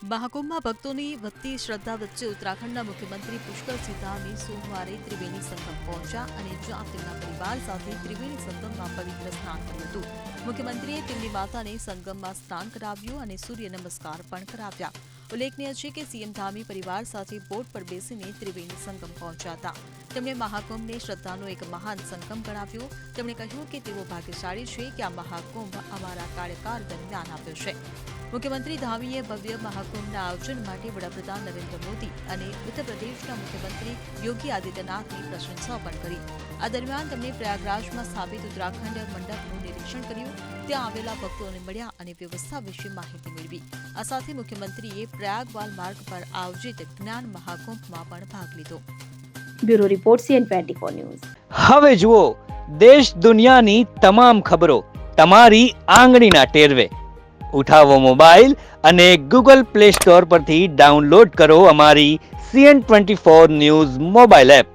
મહાકુંભમાં ભક્તોની વધતી શ્રદ્ધા વચ્ચે ઉત્તરાખંડના મુખ્યમંત્રી પુષ્કરસિંહ ધામી સોમવારે ત્રિવેણી સંગમ પહોંચ્યા અને જ્યાં તેમના પરિવાર સાથે ત્રિવેણી સંગમમાં પવિત્ર સ્નાન કર્યું હતું. મુખ્યમંત્રીએ તેમની માતાને સંગમમાં સ્નાન કરાવ્યું અને સૂર્ય નમસ્કાર પણ કરાવ્યા. ઉલ્લેખનીય છે કે સીએમ ધામી પરિવાર સાથે બોટ પર બેસીને ત્રિવેણી સંગમ પહોંચ્યા હતા. તેમણે મહાકુંભને શ્રદ્ધાનો એક મહાન સંગમ ગણાવ્યો. તેમણે કહ્યું કે તેઓ ભાગ્યશાળી છે કે આ મહાકુંભ અમારા કાર્યકાળ દરમિયાન આવ્યો છે. મુખ્યમંત્રી ધામીએ ભવ્ય મહાકુંભના આયોજન માટે વડાપ્રધાન નરેન્દ્ર મોદી અને ઉત્તર પ્રદેશના મુખ્યમંત્રી યોગી આદિત્યનાથની પ્રશંસા પણ કરી. આ દરમિયાન તેમણે પ્રયાગરાજમાં સ્થાપિત ઉત્તરાખંડ મંડપનું નિરીક્ષણ કર્યું. ત્યાં આવેલા ભક્તોને મળ્યા અને વ્યવસ્થા વિશે માહિતી મેળવી. આ સાથે મુખ્યમંત્રીએ પ્રયાગવાલ માર્ગ પર આયોજિત જ્ઞાન મહાકુંભમાં પણ ભાગ લીધો. Bureau report CN24 news. હવે જુઓ દેશ દુનિયાની તમામ ખબરો તમારી આંગળીના ટેરવે. ઉઠાવો મોબાઈલ અને Google Play Store પરથી ડાઉનલોડ કરો અમારી CN24 ન્યૂઝ મોબાઈલ એપ.